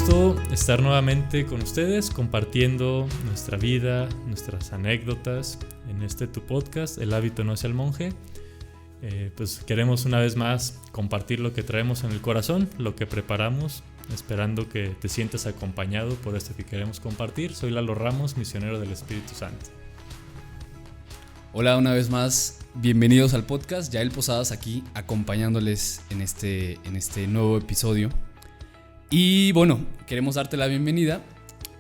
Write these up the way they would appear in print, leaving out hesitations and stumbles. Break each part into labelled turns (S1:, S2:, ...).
S1: gusto estar nuevamente con ustedes compartiendo nuestra vida, nuestras anécdotas en tu podcast, El hábito no hace al monje. Pues queremos una vez más compartir lo que traemos en el corazón, lo que preparamos, esperando que te sientas acompañado por esto que queremos compartir. Soy Lalo Ramos, misionero del Espíritu Santo.
S2: Hola una vez más, bienvenidos al podcast, Yael Posadas aquí acompañándoles en este nuevo episodio. Y bueno, queremos darte la bienvenida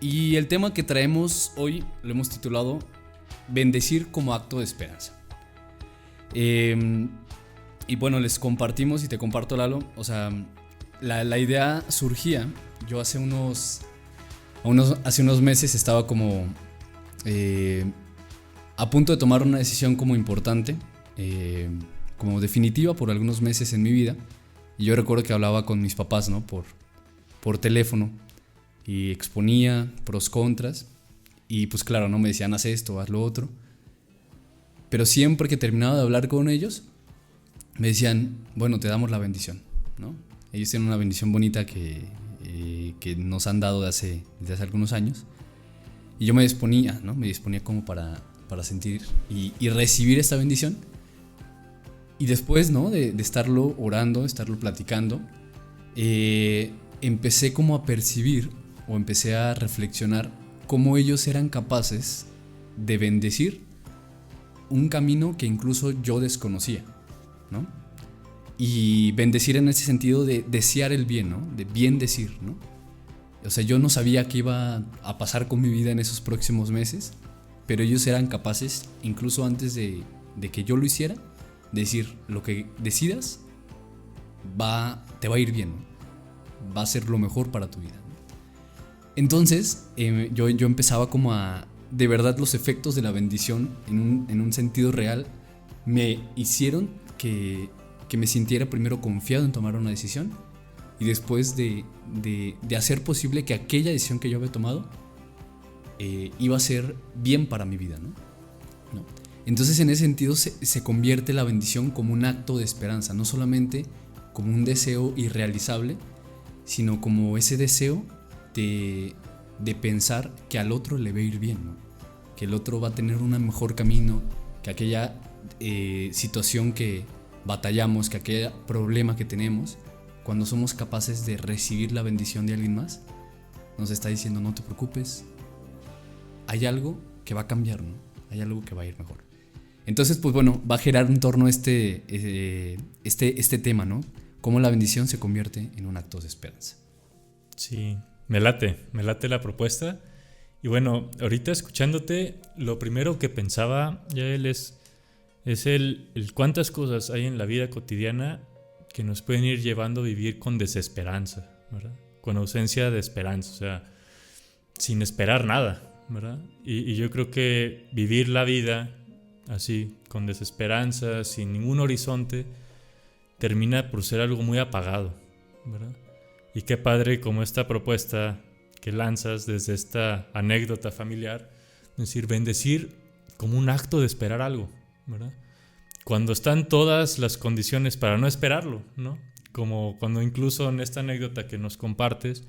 S2: y el tema que traemos hoy lo hemos titulado Bendecir como acto de esperanza. Y bueno, les compartimos y te comparto, Lalo, o sea, la idea surgía, yo hace unos meses estaba como a punto de tomar una decisión como importante, como definitiva por algunos meses en mi vida. Y yo recuerdo que hablaba con mis papás, ¿no? Por teléfono y exponía pros, contras. Y pues claro, no me decían haz esto, haz lo otro. Pero siempre que terminaba de hablar con ellos, me decían, bueno, te damos la bendición, ¿no? Ellos tienen una bendición bonita que nos han dado desde hace algunos años. Y yo me disponía, ¿no? Me disponía como para sentir y recibir esta bendición. Y después, ¿no? de estarlo orando, de estarlo platicando, empecé como a percibir o empecé a reflexionar cómo ellos eran capaces de bendecir un camino que incluso yo desconocía, ¿no? Y bendecir en ese sentido de desear el bien, ¿no? De bien decir, ¿no? O sea, yo no sabía qué iba a pasar con mi vida en esos próximos meses, pero ellos eran capaces, incluso antes de que yo lo hiciera, de decir, lo que decidas te va a ir bien, ¿no? Va a ser lo mejor para tu vida, ¿no? Entonces, yo empezaba como a, de verdad, los efectos de la bendición en un sentido real me hicieron que me sintiera primero confiado en tomar una decisión y después de hacer posible que aquella decisión que yo había tomado iba a ser bien para mi vida, ¿no? Entonces en ese sentido se convierte la bendición como un acto de esperanza, no solamente como un deseo irrealizable, sino como ese deseo de pensar que al otro le va a ir bien, ¿no? Que el otro va a tener un mejor camino, que aquella situación que batallamos, que aquel problema que tenemos, cuando somos capaces de recibir la bendición de alguien más, nos está diciendo no te preocupes, hay algo que va a cambiar, ¿no? Hay algo que va a ir mejor. Entonces, pues bueno, va a girar en torno a este tema, ¿no? Cómo la bendición se convierte en un acto de esperanza.
S1: Sí, me late la propuesta. Y bueno, ahorita escuchándote, lo primero que pensaba, Yael, es el cuántas cosas hay en la vida cotidiana que nos pueden ir llevando a vivir con desesperanza, ¿verdad? Con ausencia de esperanza, o sea, sin esperar nada, ¿verdad? Y yo creo que vivir la vida así, con desesperanza, sin ningún horizonte, termina por ser algo muy apagado, ¿verdad? Y qué padre como esta propuesta que lanzas desde esta anécdota familiar, es decir, bendecir como un acto de esperar algo, ¿verdad? Cuando están todas las condiciones para no esperarlo, ¿no? Como cuando incluso en esta anécdota que nos compartes,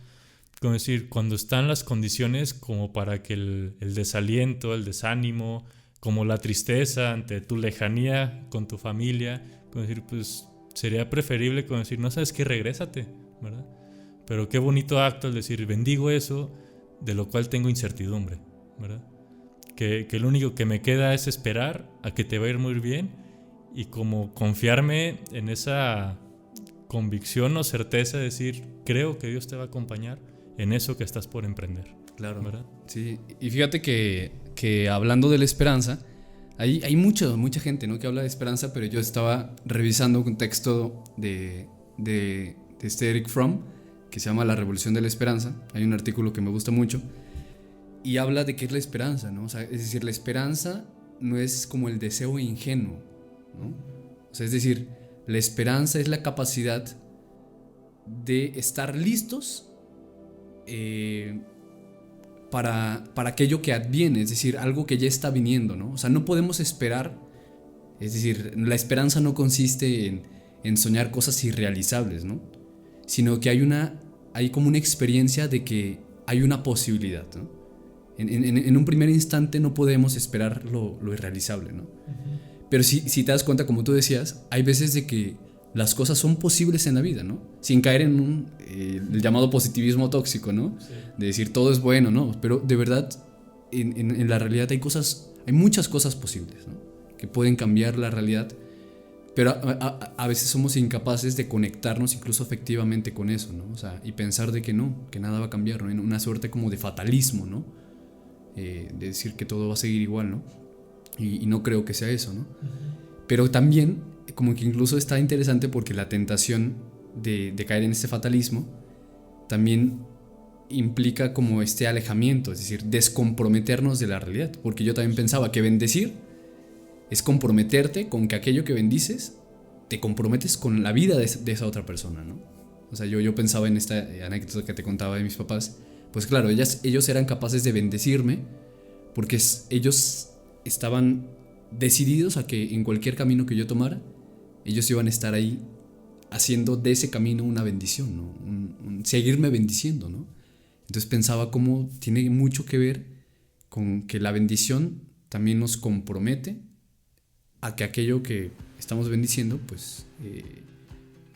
S1: como decir, cuando están las condiciones como para que el desaliento, el desánimo, como la tristeza ante tu lejanía con tu familia, como decir, pues sería preferible como decir, no sabes qué, regrésate, ¿verdad? Pero qué bonito acto el decir, bendigo eso de lo cual tengo incertidumbre, ¿verdad? Que lo único que me queda es esperar a que te va a ir muy bien y como confiarme en esa convicción o certeza de decir, creo que Dios te va a acompañar en eso que estás por emprender.
S2: Claro,
S1: ¿verdad?
S2: Sí, y fíjate que hablando de la esperanza, hay mucha gente, ¿no? Que habla de esperanza, pero yo estaba revisando un texto de Eric Fromm que se llama La Revolución de la Esperanza. Hay un artículo que me gusta mucho y habla de qué es la esperanza, ¿no? O sea, es decir, la esperanza no es como el deseo ingenuo, ¿no? O sea, es decir, la esperanza es la capacidad de estar listos para aquello que adviene, es decir, algo que ya está viniendo, ¿no? O sea, no podemos esperar, es decir, la esperanza no consiste en soñar cosas irrealizables, ¿no? Sino que hay una hay como una experiencia de que hay una posibilidad, ¿no? En un primer instante no podemos esperar lo irrealizable, ¿no? Pero si te das cuenta, como tú decías, hay veces de que las cosas son posibles en la vida, ¿no? Sin caer en el llamado positivismo tóxico, ¿no? Sí. De decir todo es bueno, ¿no? Pero de verdad, en la realidad hay muchas cosas posibles, ¿no? Que pueden cambiar la realidad, pero a veces somos incapaces de conectarnos incluso efectivamente con eso, ¿no? O sea, y pensar de que no, que nada va a cambiar, ¿no? En una suerte como de fatalismo, ¿no? De decir que todo va a seguir igual, ¿no? Y no creo que sea eso, ¿no? Pero también, como que incluso está interesante porque la tentación de caer en este fatalismo también implica como este alejamiento, es decir, descomprometernos de la realidad. Porque yo también pensaba que bendecir es comprometerte con que aquello que bendices te comprometes con la vida de esa otra persona, ¿no? O sea, yo pensaba en esta anécdota que te contaba de mis papás. Pues claro, ellos eran capaces de bendecirme porque ellos estaban decididos a que en cualquier camino que yo tomara, ellos iban a estar ahí haciendo de ese camino una bendición, ¿no? Seguirme bendiciendo, ¿no? Entonces pensaba cómo tiene mucho que ver con que la bendición también nos compromete a que aquello que estamos bendiciendo pues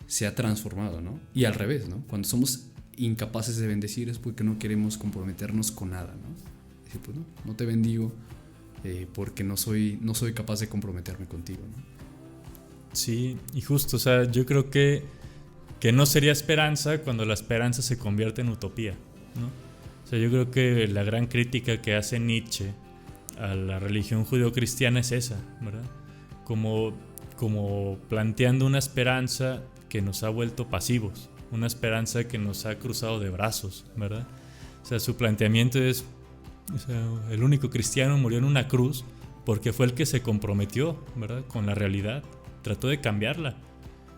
S2: sea transformado, ¿no? Y al revés, ¿no? Cuando somos incapaces de bendecir es porque no queremos comprometernos con nada, ¿no? Decir, pues no te bendigo porque no soy capaz de comprometerme contigo, ¿no?
S1: Sí, y justo, o sea, yo creo que no sería esperanza cuando la esperanza se convierte en utopía, ¿no? O sea, yo creo que la gran crítica que hace Nietzsche a la religión judeocristiana es esa, ¿verdad? Como planteando una esperanza que nos ha vuelto pasivos, una esperanza que nos ha cruzado de brazos, ¿verdad? O sea, su planteamiento es, o sea, el único cristiano murió en una cruz porque fue el que se comprometió, ¿verdad?, con la realidad, trató de cambiarla.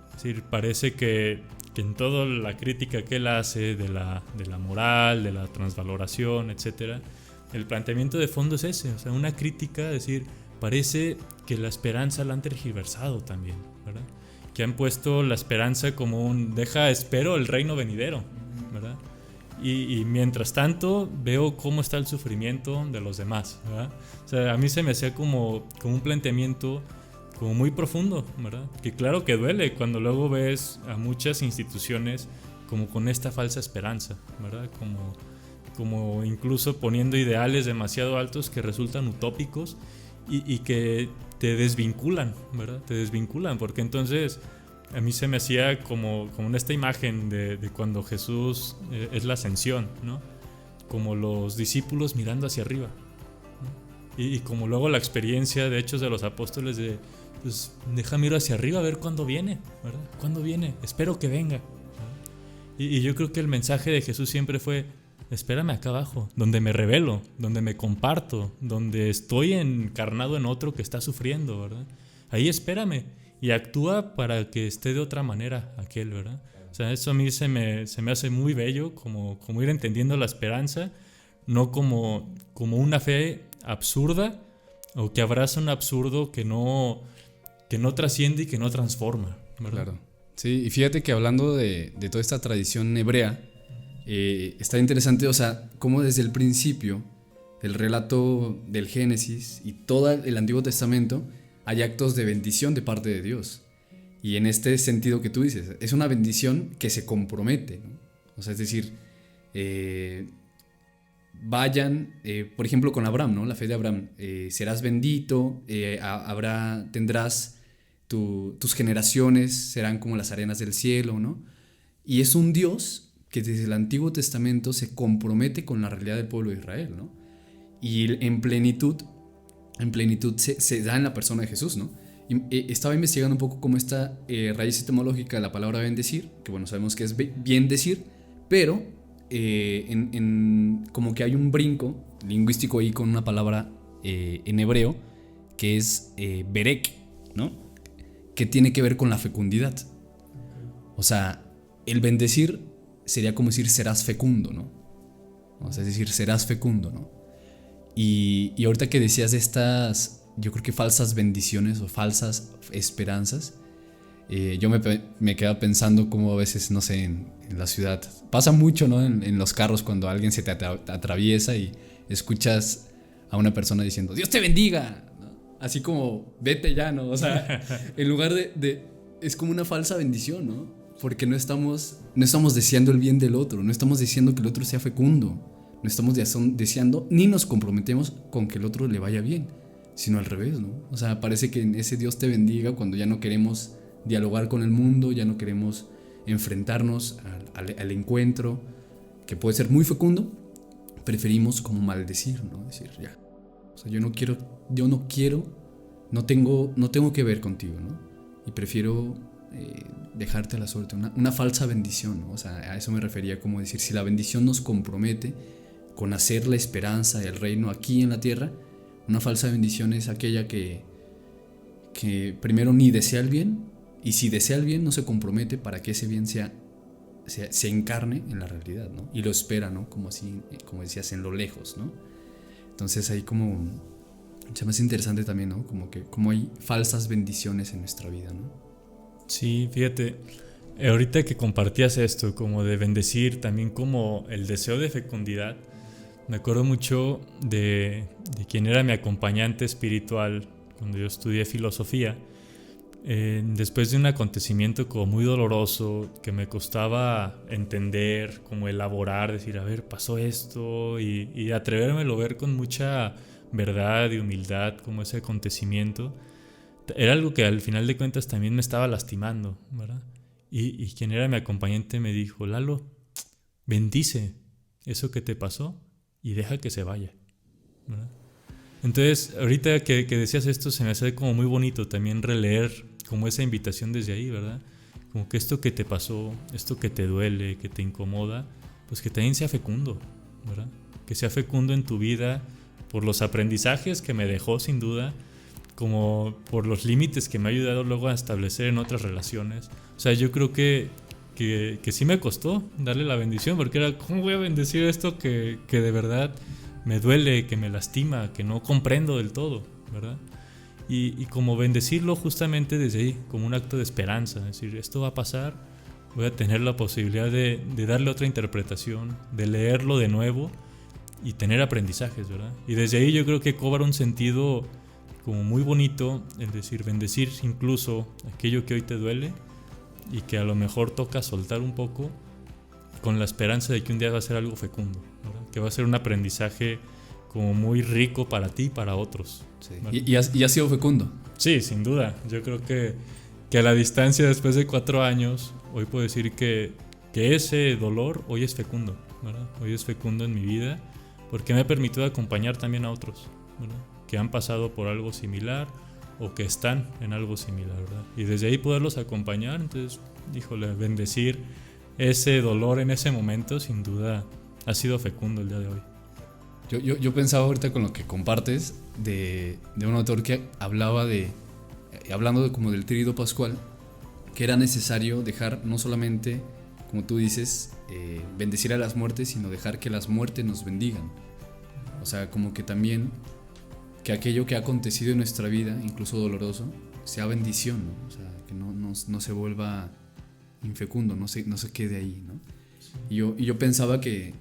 S1: Es decir, parece que en toda la crítica que él hace de la moral, de la transvaloración, etc., el planteamiento de fondo es ese, o sea, una crítica, es decir, parece que la esperanza la han tergiversado también, ¿verdad? Que han puesto la esperanza como espero el reino venidero, ¿verdad? Y mientras tanto veo cómo está el sufrimiento de los demás, ¿verdad? O sea, a mí se me hacía como un planteamiento como muy profundo, ¿verdad? Que claro que duele cuando luego ves a muchas instituciones como con esta falsa esperanza, ¿verdad? Como incluso poniendo ideales demasiado altos que resultan utópicos y que te desvinculan, ¿verdad? Te desvinculan, porque entonces a mí se me hacía como en esta imagen de cuando Jesús es la ascensión, ¿no? Como los discípulos mirando hacia arriba, ¿no? Y como luego la experiencia de Hechos de los Apóstoles de, pues déjame ir hacia arriba a ver cuándo viene, ¿verdad? ¿Cuándo viene? Espero que venga, ¿no? Y yo creo que el mensaje de Jesús siempre fue: espérame acá abajo, donde me revelo, donde me comparto, donde estoy encarnado en otro que está sufriendo, ¿verdad? Ahí espérame y actúa para que esté de otra manera aquel, ¿verdad? O sea, eso a mí se me hace muy bello, como ir entendiendo la esperanza, no como una fe absurda o que abraza un absurdo que no trasciende y que no transforma, ¿verdad?
S2: Claro. Sí, y fíjate que hablando de toda esta tradición hebrea, está interesante, o sea, cómo desde el principio el relato del Génesis y todo el Antiguo Testamento hay actos de bendición de parte de Dios. Y en este sentido que tú dices, es una bendición que se compromete, ¿no? O sea, es decir, vayan, por ejemplo, con Abraham, ¿no? La fe de Abraham, serás bendito, tendrás tus generaciones serán como las arenas del cielo, ¿no? Y es un Dios que desde el Antiguo Testamento se compromete con la realidad del pueblo de Israel, ¿no? Y en plenitud se da en la persona de Jesús, ¿no? Y, estaba investigando un poco cómo esta raíz etimológica de la palabra bendecir, que bueno, sabemos que es bien decir, pero como que hay un brinco lingüístico ahí con una palabra en hebreo que es berek, ¿no? Que tiene que ver con la fecundidad. O sea, el bendecir sería como decir serás fecundo, ¿no? O sea, es decir, serás fecundo, ¿no? Y ahorita que decías de estas, yo creo que falsas bendiciones o falsas esperanzas, Me quedaba pensando cómo a veces, no sé, en la ciudad pasa mucho, ¿no? En los carros cuando alguien se te atraviesa y escuchas a una persona diciendo Dios te bendiga, ¿no? Así como vete ya, ¿no? O sea, en lugar es como una falsa bendición, ¿no? Porque no estamos deseando el bien del otro, no estamos deseando que el otro sea fecundo, no estamos deseando ni nos comprometemos con que el otro le vaya bien, sino al revés, ¿no? O sea, parece que en ese Dios te bendiga cuando ya no queremos dialogar con el mundo, ya no queremos enfrentarnos al encuentro, que puede ser muy fecundo, preferimos como maldecir, ¿no? Decir, ya, o sea, yo no quiero, no tengo que ver contigo, ¿no? Y prefiero dejarte a la suerte, una falsa bendición, ¿no? O sea, a eso me refería, como decir, si la bendición nos compromete con hacer la esperanza del reino aquí en la tierra, una falsa bendición es aquella que primero ni desea el bien, y si desea el bien no se compromete para que ese bien se encarne en la realidad, ¿no? Y lo espera, ¿no? Como así, como decías, en lo lejos, ¿no? Entonces ahí como se me hace interesante también, ¿no? Como hay falsas bendiciones en nuestra vida, ¿no?
S1: Sí, fíjate, ahorita que compartías esto, como de bendecir, también como el deseo de fecundidad, me acuerdo mucho de quien era mi acompañante espiritual cuando yo estudié filosofía. Después de un acontecimiento como muy doloroso que me costaba entender, como elaborar, decir, a ver, pasó esto y atrevérmelo a ver con mucha verdad y humildad como ese acontecimiento, era algo que al final de cuentas también me estaba lastimando, ¿verdad? Y quien era mi acompañante me dijo, Lalo, bendice eso que te pasó y deja que se vaya, ¿verdad? Entonces, ahorita que decías esto, se me hace como muy bonito también releer como esa invitación desde ahí, ¿verdad? Como que esto que te pasó, esto que te duele, que te incomoda, pues que también sea fecundo, ¿verdad? Que sea fecundo en tu vida por los aprendizajes que me dejó sin duda, como por los límites que me ha ayudado luego a establecer en otras relaciones. O sea, yo creo que sí me costó darle la bendición, porque era, ¿cómo voy a bendecir esto que de verdad me duele, que me lastima, que no comprendo del todo, ¿verdad? Y como bendecirlo justamente desde ahí, como un acto de esperanza, es decir, esto va a pasar, voy a tener la posibilidad de darle otra interpretación, de leerlo de nuevo y tener aprendizajes, ¿verdad? Y desde ahí yo creo que cobra un sentido como muy bonito, es decir, bendecir incluso aquello que hoy te duele y que a lo mejor toca soltar un poco con la esperanza de que un día va a ser algo fecundo, ¿verdad? Que va a ser un aprendizaje como muy rico para ti y para otros.
S2: Sí. ¿Y ha sido fecundo?
S1: Sí, sin duda. Yo creo que a la distancia después de 4 años, hoy puedo decir que ese dolor hoy es fecundo, ¿verdad? Hoy es fecundo en mi vida porque me ha permitido acompañar también a otros, ¿verdad? Que han pasado por algo similar o que están en algo similar, ¿verdad? Y desde ahí poderlos acompañar, entonces, híjole, bendecir ese dolor en ese momento, sin duda, ha sido fecundo el día de hoy.
S2: Yo pensaba ahorita con lo que compartes de un autor que hablaba hablando como del tríodo pascual, que era necesario dejar no solamente, como tú dices, bendecir a las muertes, sino dejar que las muertes nos bendigan. O sea, como que también que aquello que ha acontecido en nuestra vida, incluso doloroso, sea bendición, ¿no? O sea, que no se vuelva infecundo, no se quede ahí, ¿no? Y yo pensaba que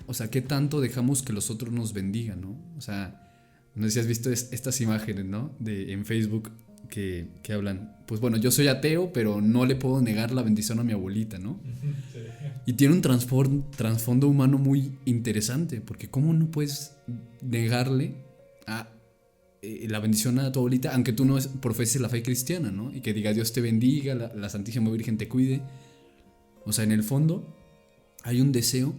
S2: o sea, ¿qué tanto dejamos que los otros nos bendigan, no? O sea, no sé si has visto estas imágenes, ¿no? En Facebook que hablan, pues bueno, yo soy ateo, pero no le puedo negar la bendición a mi abuelita, ¿no? Sí. Y tiene un trasfondo humano muy interesante, porque ¿cómo no puedes negarle la bendición a tu abuelita, aunque tú no profeses la fe cristiana, ¿no? Y que diga Dios te bendiga, la Santísima Virgen te cuide. O sea, en el fondo hay un deseo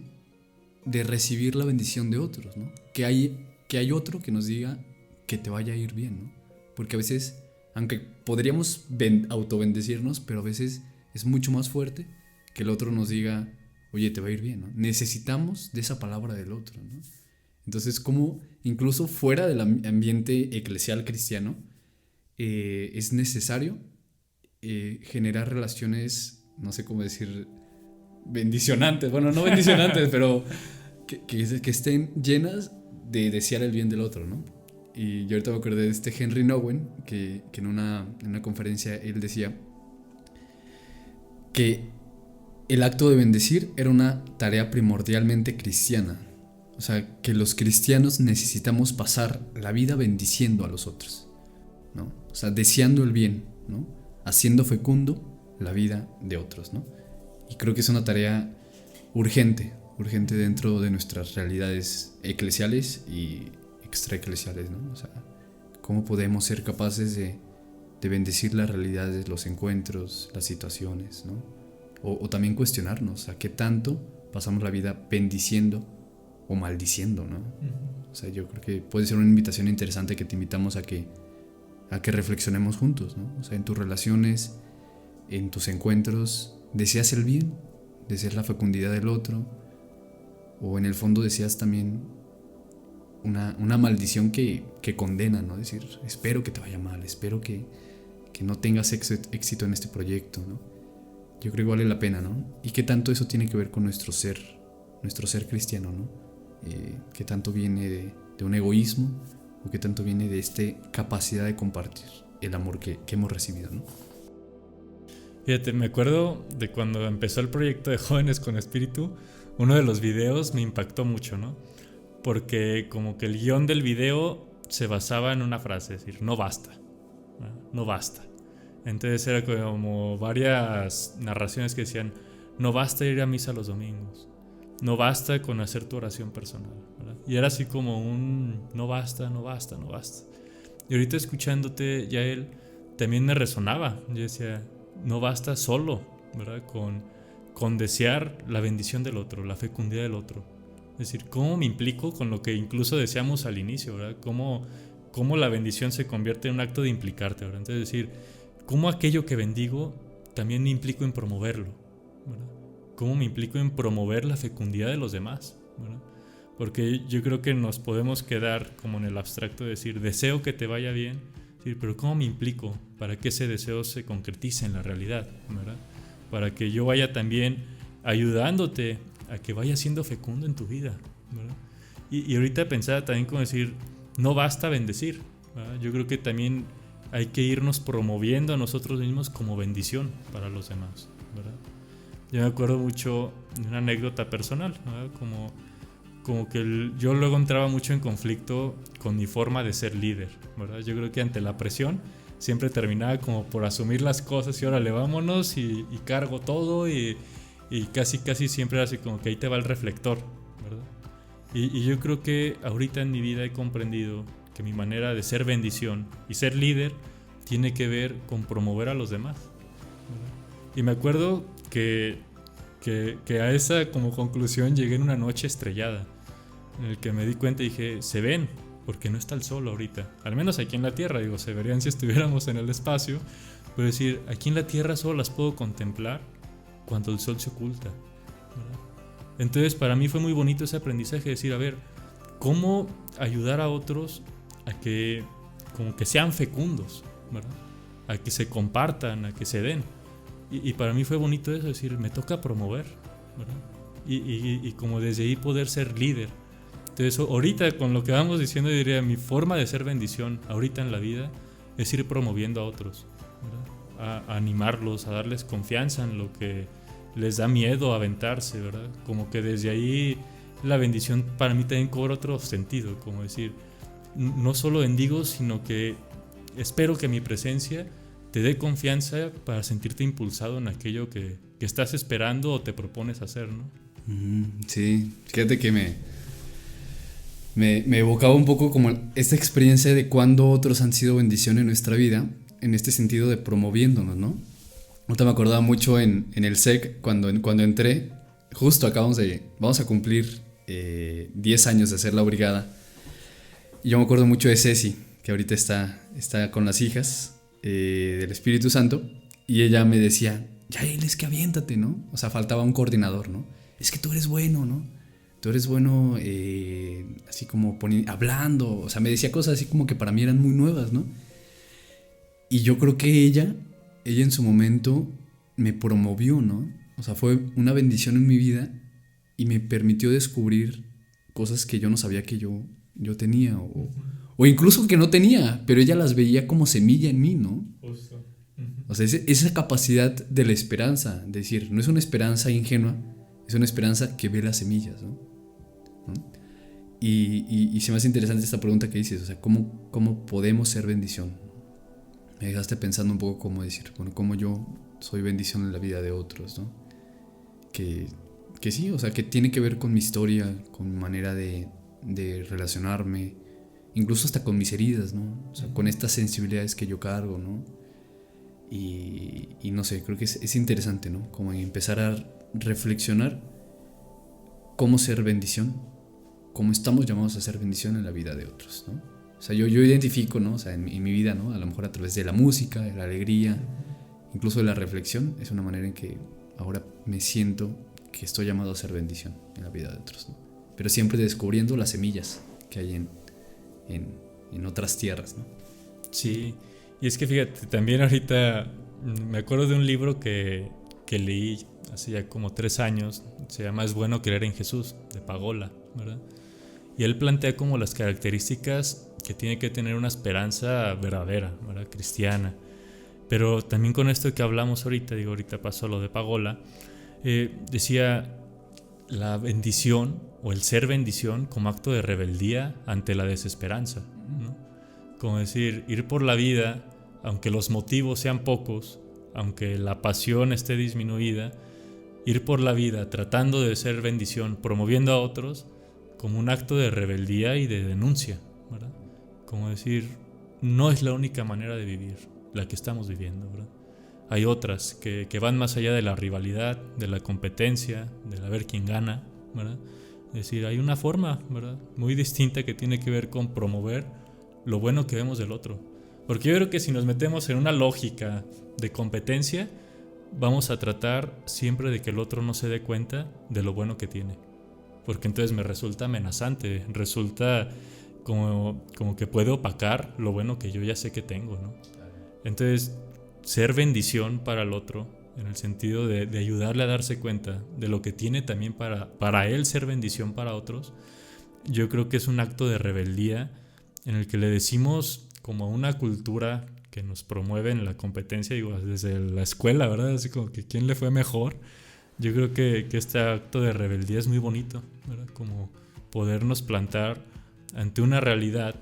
S2: de recibir la bendición de otros, ¿no? Que hay otro que nos diga que te vaya a ir bien, ¿no? Porque a veces, aunque podríamos autobendecirnos, pero a veces es mucho más fuerte que el otro nos diga, oye, te va a ir bien, ¿no? Necesitamos de esa palabra del otro, ¿no? Entonces, como incluso fuera del ambiente eclesial cristiano, es necesario generar relaciones, no sé cómo decir, bendicionantes, bueno, no bendicionantes, pero que estén llenas de desear el bien del otro, ¿no? Y yo ahorita me acordé de este Henry Nouwen, que en una conferencia él decía que el acto de bendecir era una tarea primordialmente cristiana. O sea, que los cristianos necesitamos pasar la vida bendiciendo a los otros, ¿no? O sea, deseando el bien, ¿no? Haciendo fecundo la vida de otros, ¿no? Y creo que es una tarea urgente dentro de nuestras realidades eclesiales y extraeclesiales, ¿no? O sea, cómo podemos ser capaces de bendecir las realidades, los encuentros, las situaciones, ¿no? O también cuestionarnos a qué tanto pasamos la vida bendiciendo o maldiciendo, ¿no? O sea, yo creo que puede ser una invitación interesante que te invitamos a que reflexionemos juntos, ¿no? O sea, en tus relaciones, en tus encuentros, ¿deseas el bien? ¿Deseas la fecundidad del otro? ¿O en el fondo deseas también una maldición que condena, ¿no? Decir, espero que te vaya mal, espero que no tengas éxito en este proyecto, ¿no? Yo creo que vale la pena, ¿no? Y qué tanto eso tiene que ver con nuestro ser cristiano, ¿no? Qué tanto viene de un egoísmo o qué tanto viene de esta capacidad de compartir el amor que hemos recibido, ¿no?
S1: Fíjate, me acuerdo de cuando empezó el proyecto de Jóvenes con Espíritu, uno de los videos me impactó mucho, ¿no? Porque como que el guión del video se basaba en una frase, es decir, no basta, no basta. Entonces era como varias narraciones que decían, no basta ir a misa los domingos, no basta con hacer tu oración personal, ¿verdad? Y era así como un no basta, no basta, no basta. Y ahorita escuchándote, Yael, también me resonaba. Yo decía, no basta solo, ¿verdad? Con desear la bendición del otro, la fecundidad del otro. Es decir, ¿cómo me implico con lo que incluso deseamos al inicio, ¿verdad? ¿Cómo la bendición se convierte en un acto de implicarte, ¿verdad? Entonces, es decir, ¿cómo aquello que bendigo también me implico en promoverlo, ¿verdad? ¿Cómo me implico en promover la fecundidad de los demás, ¿verdad? Porque yo creo que nos podemos quedar como en el abstracto de decir, deseo que te vaya bien, sí, pero ¿cómo me implico para que ese deseo se concretice en la realidad, ¿verdad? Para que yo vaya también ayudándote a que vaya siendo fecundo en tu vida, ¿verdad? Y ahorita pensaba también como decir, no basta bendecir, ¿verdad? Yo creo que también hay que irnos promoviendo a nosotros mismos como bendición para los demás, ¿verdad? Yo me acuerdo mucho de una anécdota personal, ¿verdad? Como que yo luego entraba mucho en conflicto con mi forma de ser líder, ¿verdad? Yo creo que ante la presión siempre terminaba como por asumir las cosas y órale, vámonos y cargo todo y casi siempre era así como que ahí te va el reflector, ¿verdad? Y yo creo que ahorita en mi vida he comprendido que mi manera de ser bendición y ser líder tiene que ver con promover a los demás, ¿verdad? Y me acuerdo que a esa como conclusión llegué en una noche estrellada en el que me di cuenta y dije, se ven porque no está el sol ahorita, al menos aquí en la tierra, digo, se verían si estuviéramos en el espacio, pero decir, aquí en la tierra solo las puedo contemplar cuando el sol se oculta, ¿verdad? Entonces para mí fue muy bonito ese aprendizaje de decir, a ver, cómo ayudar a otros a que como que sean fecundos, ¿verdad? A que se compartan, a que se den. Y para mí fue bonito eso, decir, me toca promover, ¿verdad? Y como desde ahí poder ser líder. Entonces ahorita con lo que vamos diciendo, diría, mi forma de ser bendición ahorita en la vida es ir promoviendo a otros, ¿verdad? A animarlos, a darles confianza en lo que les da miedo aventarse, ¿verdad? Como que desde ahí la bendición para mí también cobra otro sentido, como decir, no solo bendigo, sino que espero que mi presencia te dé confianza para sentirte impulsado en aquello que estás esperando o te propones hacer, ¿no?
S2: Sí, fíjate que me evocaba un poco como esta experiencia de cuando otros han sido bendición en nuestra vida, en este sentido de promoviéndonos, ¿no? Ahorita me acordaba mucho en el SEC cuando entré, justo vamos a cumplir 10 años de hacer la brigada. Y yo me acuerdo mucho de Ceci, que ahorita está con las hijas del Espíritu Santo, y ella me decía, ya él es que aviéntate, ¿no? O sea, faltaba un coordinador, ¿no? Es que tú eres bueno, ¿no? Tú eres bueno así como hablando, o sea, me decía cosas así como que para mí eran muy nuevas, ¿no? Y yo creo que ella en su momento me promovió, ¿no? O sea, fue una bendición en mi vida y me permitió descubrir cosas que yo no sabía que yo tenía o O incluso que no tenía, pero ella las veía como semilla en mí, ¿no?
S1: Justo.
S2: O sea, esa capacidad de la esperanza, es decir, no es una esperanza ingenua, es una esperanza que ve las semillas, ¿no? ¿No? Y se me hace interesante esta pregunta que dices, o sea, ¿cómo podemos ser bendición? Me dejaste pensando un poco cómo decir, bueno, cómo yo soy bendición en la vida de otros, ¿no? Que sí, o sea, que tiene que ver con mi historia, con mi manera de relacionarme, incluso hasta con mis heridas, ¿no? O sea, con estas sensibilidades que yo cargo, ¿no? Y no sé, creo que es interesante, ¿no? Como empezar a reflexionar cómo ser bendición, cómo estamos llamados a ser bendición en la vida de otros, ¿no? O sea, yo identifico, ¿no? O sea, en mi vida, ¿no? A lo mejor a través de la música, de la alegría, incluso de la reflexión, es una manera en que ahora me siento que estoy llamado a ser bendición en la vida de otros, ¿no? Pero siempre descubriendo las semillas que hay en otras tierras, ¿no?
S1: Sí, y es que fíjate, también ahorita me acuerdo de un libro que leí hace ya como 3 años, se llama Es bueno creer en Jesús, de Pagola, ¿verdad? Y él plantea como las características que tiene que tener una esperanza verdadera, ¿verdad? Cristiana. Pero también con esto que hablamos ahorita, digo, ahorita pasó lo de Pagola, decía la bendición o el ser bendición como acto de rebeldía ante la desesperanza, ¿no? Como decir, ir por la vida, aunque los motivos sean pocos, aunque la pasión esté disminuida, ir por la vida tratando de ser bendición, promoviendo a otros, como un acto de rebeldía y de denuncia, ¿verdad? Como decir, no es la única manera de vivir la que estamos viviendo, ¿verdad? Hay otras que van más allá de la rivalidad, de la competencia, del a ver quién gana, ¿verdad? Es decir, hay una forma, ¿verdad?, muy distinta que tiene que ver con promover lo bueno que vemos del otro. Porque yo creo que si nos metemos en una lógica de competencia, vamos a tratar siempre de que el otro no se dé cuenta de lo bueno que tiene. Porque entonces me resulta amenazante, resulta como que puede opacar lo bueno que yo ya sé que tengo, ¿no? Entonces, ser bendición para el otro, en el sentido de ayudarle a darse cuenta de lo que tiene también para él ser bendición para otros, yo creo que es un acto de rebeldía en el que le decimos como a una cultura que nos promueve en la competencia, digo, desde la escuela, ¿verdad? Así como que quién le fue mejor. Yo creo que este acto de rebeldía es muy bonito, ¿verdad? Como podernos plantar ante una realidad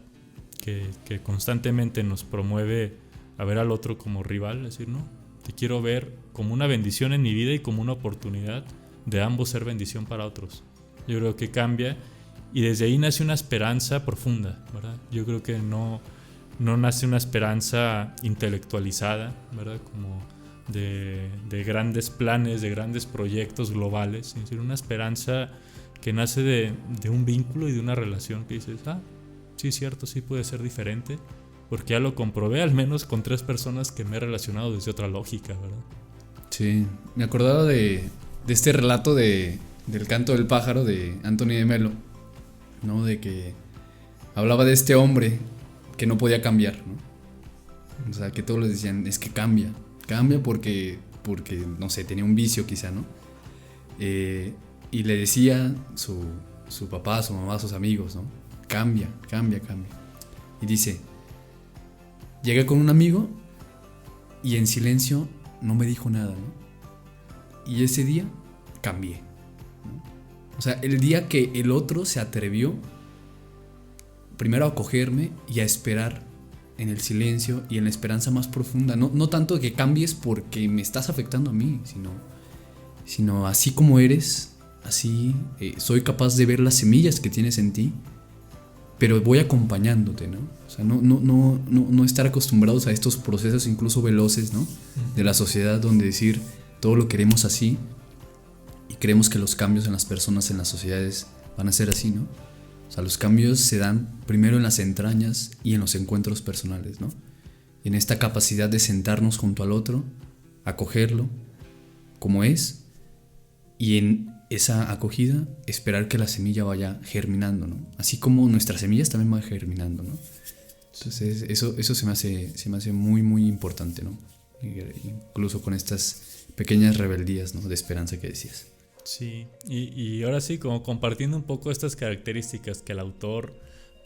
S1: que constantemente nos promueve a ver al otro como rival, es decir, no, te quiero ver como una bendición en mi vida y como una oportunidad de ambos ser bendición para otros. Yo creo que cambia y desde ahí nace una esperanza profunda, ¿verdad? Yo creo que no nace una esperanza intelectualizada, ¿verdad? Como de grandes planes, de grandes proyectos globales, es decir, una esperanza que nace de un vínculo y de una relación que dices, sí es cierto, sí puede ser diferente, porque ya lo comprobé al menos con 3 personas que me he relacionado desde otra lógica, ¿verdad?
S2: Sí, me acordaba de este relato del canto del pájaro de Anthony de Melo, ¿no? De que hablaba de este hombre que no podía cambiar, ¿no? O sea, que todos le decían, es que cambia porque no sé, tenía un vicio quizá, ¿no? Y le decía su papá, su mamá, sus amigos, ¿no? Cambia. Y dice, llegué con un amigo y en silencio no me dijo nada, ¿no? Y ese día cambié, ¿no? O sea, el día que el otro se atrevió primero a acogerme y a esperar en el silencio y en la esperanza más profunda, no tanto que cambies porque me estás afectando a mí, sino así como eres, así soy capaz de ver las semillas que tienes en ti, pero voy acompañándote, ¿no? O sea, no estar acostumbrados a estos procesos incluso veloces, ¿no? De la sociedad, donde decir todo lo queremos así y creemos que los cambios en las personas, en las sociedades van a ser así, ¿no? O sea, los cambios se dan primero en las entrañas y en los encuentros personales, ¿no? En esta capacidad de sentarnos junto al otro, acogerlo como es, y en esa acogida esperar que la semilla vaya germinando, ¿no? Así como nuestras semillas también van germinando, ¿no? Entonces eso se me hace muy, muy importante, ¿no? Incluso con estas pequeñas rebeldías, ¿no?, de esperanza que decías.
S1: Sí, y ahora sí, como compartiendo un poco estas características que el autor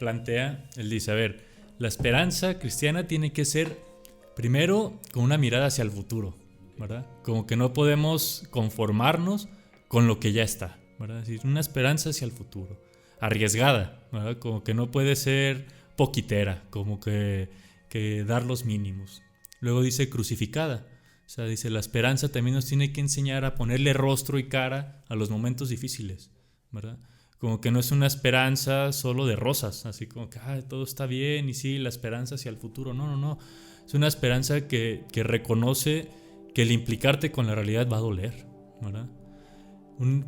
S1: plantea, él dice, a ver, la esperanza cristiana tiene que ser primero con una mirada hacia el futuro, ¿verdad? Como que no podemos conformarnos con lo que ya está, ¿verdad? Es decir, una esperanza hacia el futuro, arriesgada, ¿verdad? Como que no puede ser poquitera, como que dar los mínimos. Luego dice crucificada, o sea, dice la esperanza también nos tiene que enseñar a ponerle rostro y cara a los momentos difíciles, ¿verdad? Como que no es una esperanza solo de rosas, así como que todo está bien y sí, la esperanza hacia el futuro. No. Es una esperanza que reconoce que el implicarte con la realidad va a doler, ¿verdad?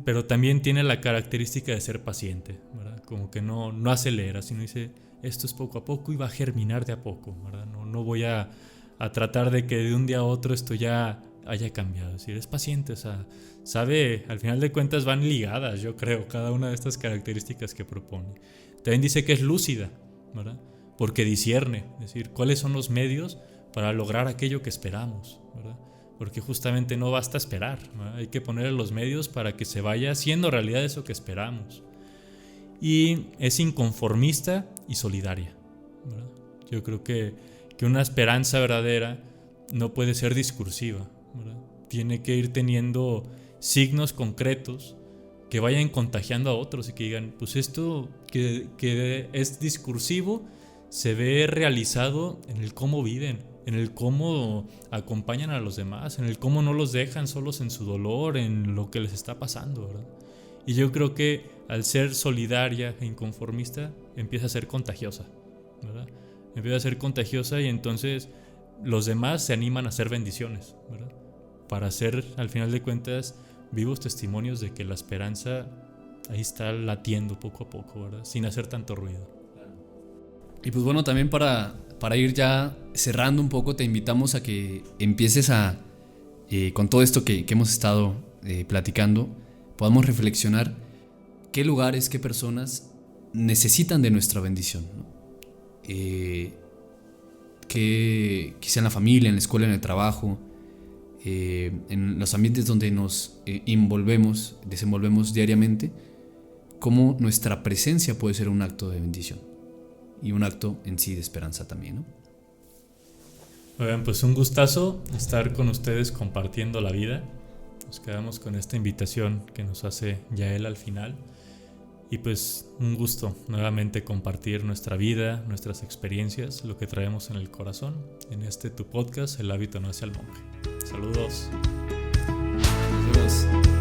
S1: Pero también tiene la característica de ser paciente, ¿verdad? Como que no acelera, sino dice, esto es poco a poco y va a germinar de a poco, ¿verdad? No voy a tratar de que de un día a otro esto ya haya cambiado. Es decir, es paciente, o sea, sabe, al final de cuentas van ligadas, yo creo, cada una de estas características que propone. También dice que es lúcida, ¿verdad? Porque discierne, es decir, cuáles son los medios para lograr aquello que esperamos, ¿verdad? Porque justamente no basta esperar, ¿verdad? Hay que ponerle los medios para que se vaya haciendo realidad eso que esperamos. Y es inconformista y solidaria, ¿verdad? Yo creo que una esperanza verdadera no puede ser discursiva, ¿verdad? Tiene que ir teniendo signos concretos que vayan contagiando a otros y que digan, pues esto que es discursivo se ve realizado en el cómo viven, en el cómo acompañan a los demás, en el cómo no los dejan solos en su dolor, en lo que les está pasando, ¿verdad? Y yo creo que al ser solidaria e inconformista empieza a ser contagiosa, ¿verdad? Empieza a ser contagiosa y entonces los demás se animan a hacer bendiciones, ¿verdad? Para ser, al final de cuentas, vivos testimonios de que la esperanza ahí está latiendo poco a poco, ¿verdad? Sin hacer tanto ruido.
S2: Y pues bueno, también para ir ya cerrando un poco, te invitamos a que empieces con todo esto que hemos estado platicando, podamos reflexionar qué lugares, qué personas necesitan de nuestra bendición, ¿no? Que sea en la familia, en la escuela, en el trabajo, en los ambientes donde nos desenvolvemos diariamente, cómo nuestra presencia puede ser un acto de bendición y un acto en sí de esperanza también, ¿no?
S1: Oigan, pues un gustazo estar con ustedes compartiendo la vida. Nos quedamos con esta invitación que nos hace Yael al final. Y pues un gusto nuevamente compartir nuestra vida, nuestras experiencias, lo que traemos en el corazón, en tu podcast, El hábito no es el monje. Saludos.
S2: Nos vemos.